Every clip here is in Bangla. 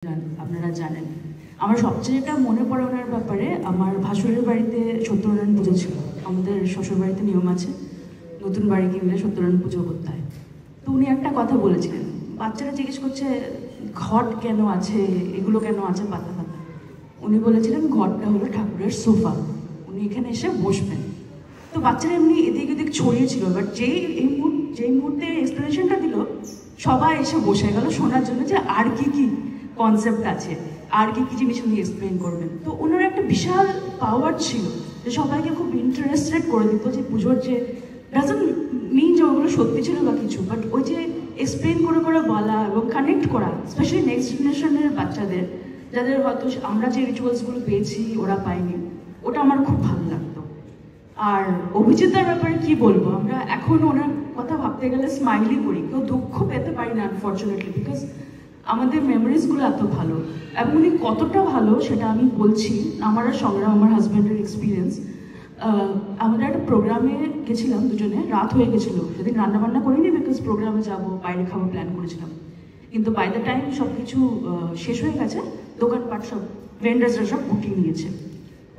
আপনারা জানেন আমার সবচেয়ে যেটা মনে পড়ে ওনার ব্যাপারে আমার ভাসুরের বাড়িতে সত্যনারায়ণ পুজো ছিল। আমাদের শ্বশুর বাড়িতে নিয়ম আছে নতুন বাড়ি কিনলে সত্যনারায়ণ পুজো করতে হয়। তো উনি একটা কথা বলেছিলেন, বাচ্চারা জিজ্ঞেস করছে ঘট কেন আছে, এগুলো কেন আছে পাতা পাতা। উনি বলেছিলেন ঘরটা হলো ঠাকুরের সোফা, উনি এখানে এসে বসবেন। তো বাচ্চারা এমনি এদিক এদিক ছড়িয়েছিল, বাট যেই মুহূর্তে এক্সপ্লেনেশনটা দিল সবাই এসে বসে গেল শোনার জন্য যে আর কি কি কনসেপ্ট আছে, আর কি কি জিনিস উনি এক্সপ্লেন করবেন। তো ওনার একটা বিশাল পাওয়ার ছিল যে সবাইকে খুব ইন্টারেস্টেড করে দিত যে পুজোর যে ডাজন্ট মিন যে ওগুলো সত্যি ছিল বা কিছু, বাট ওই যে এক্সপ্লেন করে করে বলা এবং কানেক্ট করা, স্পেশালি নেক্সট জেনারেশনের বাচ্চাদের যাদের হয়তো আমরা যে রিচুয়ালসগুলো পেয়েছি ওরা পায়নি, ওটা আমার খুব ভালো লাগতো। আর অভিজিৎদার ব্যাপারে কি বলবো, আমরা এখন ওনার কথা ভাবতে গেলে স্মাইলি করি, কেউ দুঃখ পেতে পারি না আনফর্চুনেটলি, বিকজ আমাদের মেমোরিজগুলো এত ভালো। এবং উনি কতটা ভালো সেটা আমি বলছি আমার আর সংগ্রাম, আমার হাজব্যান্ডের এক্সপিরিয়েন্স। আমরা একটা প্রোগ্রামে গেছিলাম দুজনে, রাত হয়ে গেছিলো সেদিন, রান্নাবান্না করিনি বিকজ প্রোগ্রামে যাবো, বাইরে খাবো প্ল্যান করেছিলাম। কিন্তু বাই দ্য টাইম সব কিছু শেষ হয়ে গেছে, দোকানপাট সব ভেন্ডার্সরা সব উঠিয়ে নিয়েছে।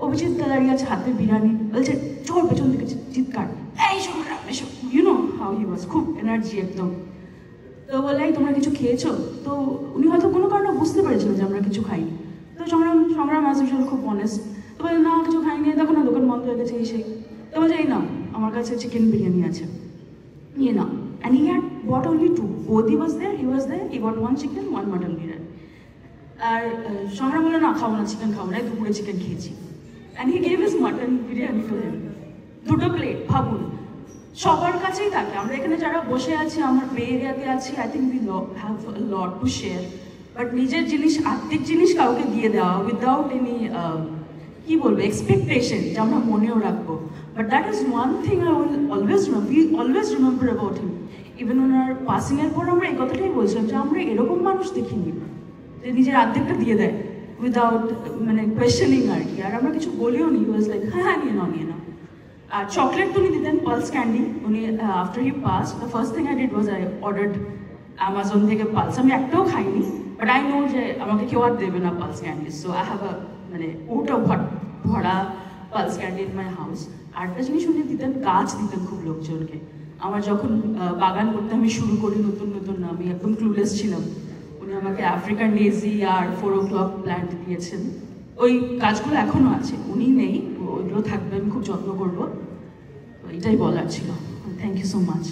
অভিজিৎ দাঁড়িয়ে আছে, হাতে বিরিয়ানি, বলছে চোর পেছন থেকে চিৎকার, এই সংগ্রাম এসব, ইউনো হাউ হি ওয়াজ, খুব এনার্জি একদম। তো বলে তোমরা কিছু খেয়েছো? তো উনি হয়তো কোনো কারণে বুঝতে পেরেছিলেন যে আমরা কিছু খাইনি। তো সংগ্রাম অ্যাজ ইউজুয়াল খুব অনেস্ট, তো বলে না কিছু খাইনি, দেখো না দোকান বন্ধ হয়ে গেছে এই সেই। তো বলছে এই নাও আমার কাছে চিকেন বিরিয়ানি আছে, নিয়ে নাও। And he had but only two, both he was there, he got one chicken, one mutton biryani. আর সংগ্রাম বলে না খাবো না, চিকেন খাবো না, দুপুরে চিকেন খেয়েছি। And he gave his mutton biryani to him, দুটো প্লেট। ভাবুন সবার কাছেই থাকে, আমরা এখানে যারা বসে আছি, আমার বে এরিয়াতে আছি, I think we have lot to share, but নিজের জিনিস, আত্মিক জিনিস কাউকে দিয়ে দেওয়া উইদাউট এনি কি বলবো এক্সপেকটেশন যে আমরা মনেও রাখবো। But that is one thing I will always remember about him. Even ওনার পাসিংয়ের পর আমরা এই কথাটাই বলছিলাম যে আমরা এরকম মানুষ দেখিনি যে নিজের আর্ধেকটা দিয়ে দেয় উইদাউট মানে কোয়েশ্চেনিং আর কি। আর আমরা কিছু বলিও নি, ওয়াজ লাইক হ্যাঁ নিয়ে নাও। আর চকলেট তো উনি দিতেন, পালস ক্যান্ডি। উনি after he pass the first thing I did was I ordered Amazon থেকে পালস। আমি একটাও খাইনি, বাট আই নো যে আমাকে কেউ আর দেবে না pulse candy, so I have a মানে ওটা ভরা pulse candy in my house. আরেকটা জিনিস উনি দিতেন, গাছ দিতেন খুব লোকজনকে। আমার যখন বাগান করতে আমি শুরু করি নতুন আমি একদম ক্লুলেস ছিলাম, উনি আমাকে আফ্রিকান ডেজি আর 4 o'clock প্ল্যান্ট দিয়েছেন। ওই গাছগুলো এখনো আছে, উনি নেই, ওইগুলো থাকবে, আমি খুব যত্ন করবো। এটাই বলার ছিল। Thank you so much.